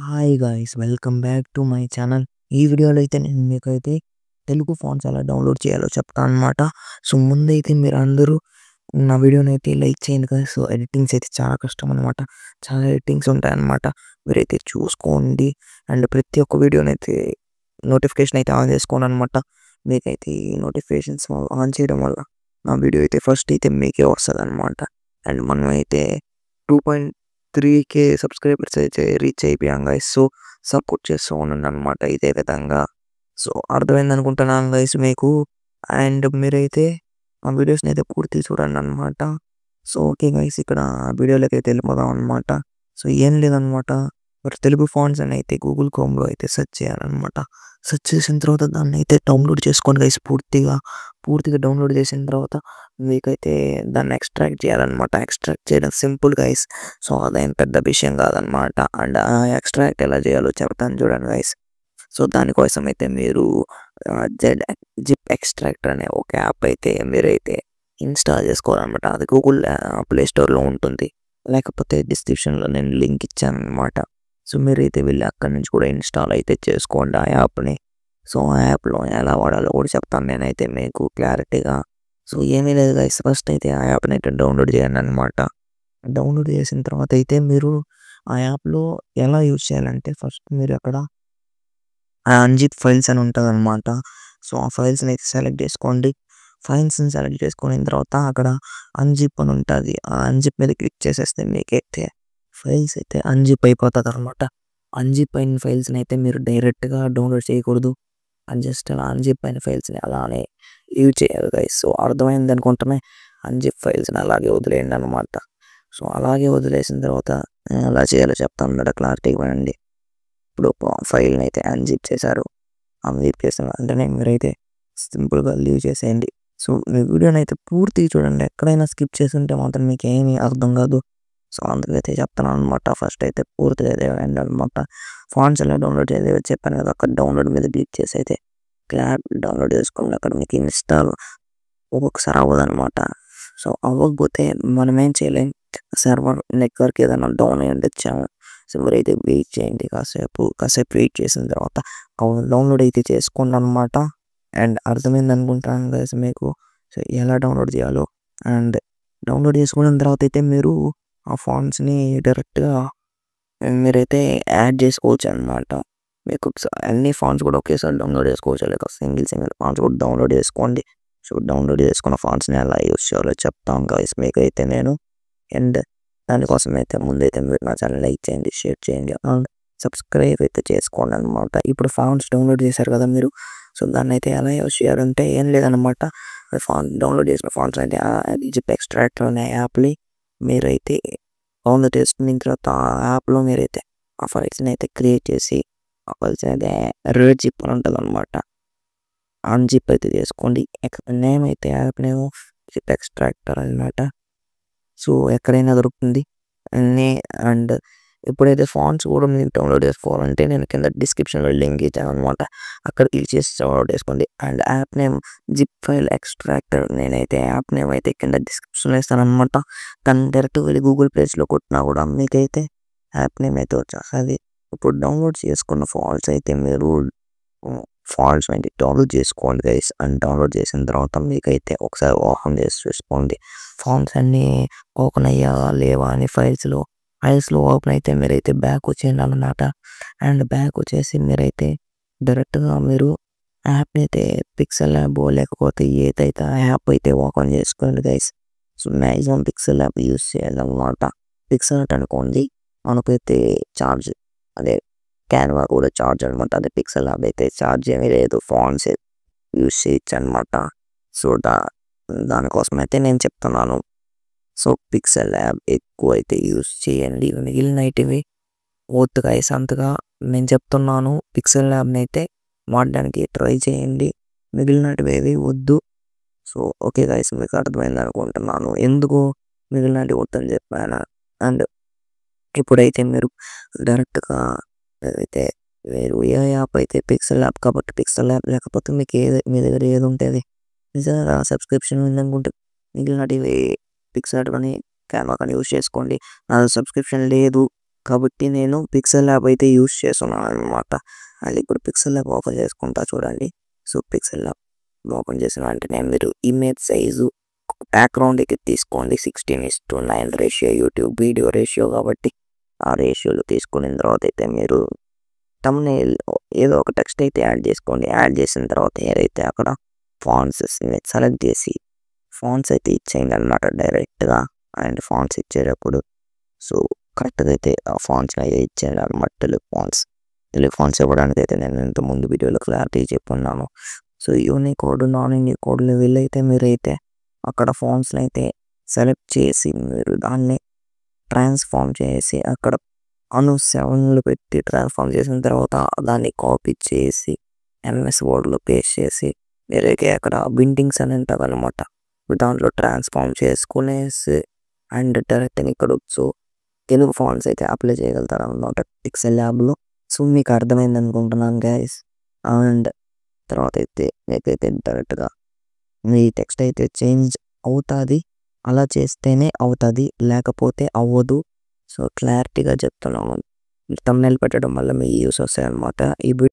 Hi guys welcome back to my channel. ఈ వీడియోలో అయితే నేను మీకైతే తెలుగు ఫాంట్స్ ఎలా డౌన్లోడ్ చేయాలో చెప్తాను అనమాట. సో ముందైతే మీరు అందరూ నా వీడియోని అయితే లైక్ చేయండి కదా. సో ఎడిటింగ్స్ అయితే చాలా కష్టం అనమాట, చాలా ఎడిటింగ్స్ ఉంటాయన్నమాట. మీరైతే చూసుకోండి అండ్ ప్రతి ఒక్క వీడియోని అయితే నోటిఫికేషన్ అయితే ఆన్ చేసుకోండి అనమాట. మీకైతే ఈ నోటిఫికేషన్స్ ఆన్ చేయడం వల్ల నా వీడియో అయితే ఫస్ట్ అయితే మీకే వస్తుంది అనమాట. అండ్ మనం అయితే 2.3K సబ్స్క్రైబర్స్ అయితే రీచ్ అయిపోయాం గైస్. సో సపోర్ట్ చేస్తూ ఉండండి అనమాట ఇదే విధంగా. సో అర్థమైంది అనుకుంటున్నాను గైస్ మీకు. అండ్ మీరైతే ఆ వీడియోస్ని అయితే పూర్తి చూడండి అనమాట. సో ఓకే గైస్, ఇక్కడ వీడియోలోకి అయితే వెళ్ళిపోదాం అనమాట. సో ఏం లేదనమాట, మరి తెలుగు ఫాంట్స్ అని అయితే గూగుల్ క్రోమ్లో అయితే సెర్చ్ చేయాలన్నమాట. సెర్చ్ చేసిన తర్వాత దాన్ని అయితే డౌన్లోడ్ చేసుకోండి గైస్. పూర్తిగా డౌన్లోడ్ చేసిన తర్వాత మీకైతే దాన్ని ఎక్స్ట్రాక్ట్ చేయాలన్నమాట. ఎక్స్ట్రాక్ట్ చేయడం సింపుల్ గైస్. సో అదేం పెద్ద విషయం కాదనమాట. అండ్ ఆ ఎక్స్ట్రాక్ట్ ఎలా చేయాలో చెప్తాను చూడండి గైస్. సో దానికోసం అయితే మీరు జిప్ ఎక్స్ట్రాక్టర్ అనే ఒక యాప్ అయితే మీరైతే ఇన్స్టాల్ చేసుకోవాలన్నమాట. అది గూగుల్ ప్లే స్టోర్లో ఉంటుంది, లేకపోతే డిస్క్రిప్షన్లో నేను లింక్ ఇచ్చాను అనమాట. సో మీరైతే వెళ్ళి అక్కడి నుంచి కూడా ఇన్స్టాల్ అయితే చేసుకోండి ఆ యాప్ని. సో ఆ యాప్లో ఎలా వాడాలో కూడా చెప్తాను నేనైతే మీకు క్లారిటీగా. సో ఏమీ లేదు గైస్, ఫస్ట్ అయితే ఆ యాప్ని అయితే డౌన్లోడ్ చేయండి అనమాట. డౌన్లోడ్ చేసిన తర్వాత అయితే మీరు ఆ యాప్లో ఎలా యూజ్ చేయాలంటే ఫస్ట్ మీరు అక్కడ ఆ అన్జిప్ ఫైల్స్ అని ఉంటుంది అనమాట. సో ఆ ఫైల్స్ని అయితే సెలెక్ట్ చేసుకోండి. ఫైల్స్ని సెలెక్ట్ చేసుకున్న తర్వాత అక్కడ అన్జిప్ అని ఉంటుంది. ఆ అన్జిప్ మీద క్లిక్ చేసేస్తే మీకైతే ఫైల్స్ అయితే అన్జిప్ అయిపోతుంది అనమాట. అన్జిప్ అయిన ఫైల్స్ని అయితే మీరు డైరెక్ట్గా డౌన్లోడ్ చేయకూడదు. జస్ట్ అలా అన్జిప్ అయిన ఫైల్స్ని అలానే లీవ్ చేయాలి గైస్. సో అర్థమైంది అనుకుంటేనే అన్జిప్ ఫైల్స్ని అలాగే వదిలేయండి అనమాట. సో అలాగే వదిలేసిన తర్వాత ఎలా చేయాలో చెప్తాను అన్నమాట, క్లారిటీగా వినండి. ఇప్పుడు ఫైల్ని అయితే అన్జిప్ చేశారు. అన్జిప్ చేసిన వెంటనే మీరైతే సింపుల్గా లీవ్ చేసేయండి. సో మీ వీడియోని అయితే పూర్తిగా చూడండి, ఎక్కడైనా స్కిప్ చేసి ఉంటే మాత్రం మీకు ఏమీ అర్థం కాదు. సో అందుకైతే చెప్తున్నాను అనమాట. ఫస్ట్ అయితే పూర్తిగా అయితే అనమాట. ఫాంట్స్ ఎలా డౌన్లోడ్ చేయాలి చెప్పాను కదా, అక్కడ డౌన్లోడ్ మీద క్లిక్ చేసి అయితే క్లాప్ డౌన్లోడ్ చేసుకోండి. అక్కడ మీకు ఇన్స్టాల్ ఒక్కొక్కసారి అవ్వదు అనమాట. సో అవ్వకపోతే మనం ఏం చేయలేం, సర్వర్ నెట్వర్క్ ఏదైనా డౌన్ అయ్యి ఉండొచ్చాము. సో మీరైతే వెయిట్ చేయండి కాసేపు వెయిట్ చేసిన తర్వాత డౌన్లోడ్ అయితే చేసుకోండి అనమాట. అండ్ అర్థమైంది అనుకుంటాను గైస్ మీకు, సో ఎలా డౌన్లోడ్ చేయాలో. అండ్ డౌన్లోడ్ చేసుకున్న తర్వాత అయితే మీరు ఆ ఫాంట్స్ని డైరెక్ట్గా మీరైతే యాడ్ చేసుకోవచ్చు అనమాట. మీకు అన్ని ఫాంట్స్ కూడా ఒకేసారి డౌన్లోడ్ చేసుకోవచ్చు, లేక సింగిల్ ఫాంట్స్ కూడా డౌన్లోడ్ చేసుకోండి. సో డౌన్లోడ్ చేసుకున్న ఫాంట్స్ని ఎలా యూస్ చేయాలో చెప్తాను గైస్ మీకైతే నేను. అండ్ దానికోసం అయితే ముందైతే మీరు నా ఛానల్ లైక్ చేయండి, షేర్ చేయండి, అండ్ సబ్స్క్రైబ్ అయితే చేసుకోండి అనమాట. ఇప్పుడు ఫాంట్స్ డౌన్లోడ్ చేశారు కదా మీరు, సో దాన్ని అయితే ఎలా యూస్ చేయాలంటే ఏం లేదనమాట. డౌన్లోడ్ చేసిన ఫాంట్స్ అయితే జిప్ ఎక్స్ట్రాక్టర్ అనే యాప్ని మీరైతే డౌన్లోడ్ చేసుకున్న తర్వాత ఆ యాప్లో మీరైతే ఆ ఫైల్స్ని అయితే క్రియేట్ చేసి ఆ ఫైల్స్ అయితే రెడ్ జిప్ అని ఉంటుంది అనమాట. అన్జిప్ అయితే చేసుకోండి. నేమ్ అయితే యాప్ నేమ్ జిప్ ఎక్స్ట్రాక్టర్ అనమాట. సో ఎక్కడైనా దొరుకుతుంది అన్నీ. అండ్ ఇప్పుడైతే ఫాంట్స్ కూడా మీరు డౌన్లోడ్ చేసుకోవాలంటే నేను కింద డిస్క్రిప్షన్లో లింక్ ఇచ్చాను అనమాట. అక్కడ క్లిక్ చేసి డౌన్లోడ్ చేసుకోండి. And app name zip file extractor. నేనైతే యాప్ నేమ్ అయితే కింద డిస్క్రిప్షన్లో ఇస్తాను అనమాట. కానీ డైరెక్ట్ వెళ్ళి గూగుల్ ప్లేస్లో కొట్టినా కూడా మీకైతే యాప్ నేమ్ అయితే వచ్చేస్తుంది. ఇప్పుడు డౌన్లోడ్ చేసుకున్న ఫాంట్స్ అయితే మీరు ఫాంట్స్ అయితే డౌన్లోడ్ చేసుకోండి గైస్. అండ్ డౌన్లోడ్ చేసిన తర్వాత మీకైతే ఒకసారి ఓపెన్ చేసి చూసుకోండి ఫాంట్స్ అన్నీ ఓపెన్ అయ్యావా లేవా అని. ఫైల్స్లో ఓపెన్ అయితే మీరైతే బ్యాక్ వచ్చేయండి అన్నమాట. అండ్ బ్యాక్ వచ్చేసి మీరైతే డైరెక్ట్గా మీరు యాప్ని అయితే పిక్సెల్ ల్యాబ్ లేకపోతే ఏదైతే ఆ యాప్ అయితే ఓపెన్ చేసుకోండి guys. So maximum pixel lab use చేయాలన్నమాట. పిక్సెల్ అనుకోండి, మనకైతే ఛార్జ్ అదే క్యాన్వా కూడా ఛార్జ్ అనమాట. అదే పిక్సెల్ ల్యాబ్ అయితే ఛార్జ్ ఏమీ లేదు, ఫాంట్స్ యూస్ చేయొచ్చు అనమాట. సో దానికోసం అయితే నేను చెప్తున్నాను. సో పిక్సెల్ ల్యాబ్ ఎక్కువ అయితే యూస్ చేయండి. మిగిలినవి వద్దు గైస్ అంతగా. నేను చెప్తున్నాను పిక్సెల్ ల్యాబ్ని అయితే వాడడానికి ట్రై చేయండి, మిగిలినవి ఏవి వద్దు. సో ఓకే గైస్, మీకు అర్థమైంది అనుకుంటున్నాను ఎందుకు మిగిలినవి వద్దని చెప్పాను. అండ్ ఇప్పుడైతే మీరు డైరెక్ట్గా అయితే మీరు ఏ యాప్ అయితే పిక్సెల్ ల్యాబ్ కాబట్టి పిక్సెల్ ల్యాబ్, లేకపోతే మీకు మీ దగ్గర ఏది ఉంటుంది నిజంగా సబ్స్క్రిప్షన్ ఉందనుకుంటే మిగిలినవి పిక్సెల్ కానీ క్యాన్వా కానీ యూస్ చేసుకోండి. నా సబ్స్క్రిప్షన్ లేదు కాబట్టి నేను పిక్సెల్ ల్యాబ్ అయితే యూజ్ చేస్తున్నాను అనమాట. అండ్ ఇప్పుడు పిక్సెల్ ల్యాబ్ ఓపెన్ చేసుకుంటా చూడండి. సో పిక్సెల్ ల్యాబ్ ఓపెన్ చేసిన వెంటనే మీరు ఇమేజ్ సైజు బ్యాక్గ్రౌండ్కి తీసుకోండి. 16:9 రేషియో, యూట్యూబ్ వీడియో రేషియో కాబట్టి ఆ రేషియోలో తీసుకున్న తర్వాత అయితే మీరు థంబ్‌నెయిల్ ఏదో ఒక టెక్స్ట్ అయితే యాడ్ చేసుకోండి. యాడ్ చేసిన తర్వాత ఏదైతే అక్కడ ఫాంట్స్ సెలెక్ట్ చేసి ఫాంట్స్ అయితే ఇచ్చేయండి అనమాట డైరెక్ట్గా. అండ్ ఫాంట్స్ ఇచ్చేటప్పుడు సో కరెక్ట్గా అయితే ఆ ఫాంట్స్ని అయితే ఇచ్చేయండి అనమాట. తెలుగు ఫాంట్స్ ఇవ్వడానికి అయితే నేను ఇంత ముందు వీడియోలో క్లారిటీ చెప్పున్నాను. సో యూనికోడ్, నాన్ యూనికోడ్లు వీళ్ళైతే మీరైతే అక్కడ ఫాంట్స్ని అయితే సెలెక్ట్ చేసి మీరు దాన్ని ట్రాన్స్ఫార్మ్ చేసి అక్కడ 7లు పెట్టి ట్రాన్స్ఫార్మ్ చేసిన తర్వాత దాన్ని కాపీ చేసి ఎంఎస్ వర్డ్లో పేస్ట్ చేసి మీరైతే అక్కడ బిండింగ్స్ అని ఉంటుంది అనమాట. దాంట్లో ట్రాన్స్ఫార్మ్ చేసుకునేసి అండ్ డైరెక్ట్గా ఇక్కడ సో తెలుగు ఫాంట్స్ అయితే అప్లై చేయగలుగుతారు అనమాట పిక్సెల్ ల్యాబ్లో. సో మీకు అర్థమైంది అనుకుంటున్నాను గైస్. అండ్ తర్వాత అయితే మీకైతే డైరెక్ట్గా మీ టెక్స్ట్ అయితే చేంజ్ అవుతుంది. అలా చేస్తేనే అవుతుంది, లేకపోతే అవ్వదు. సో క్లారిటీగా చెప్తున్నాను. థంబ్‌నెయిల్ పెట్టడం వల్ల మీ యూస్ వస్తాయి అనమాట. ఈ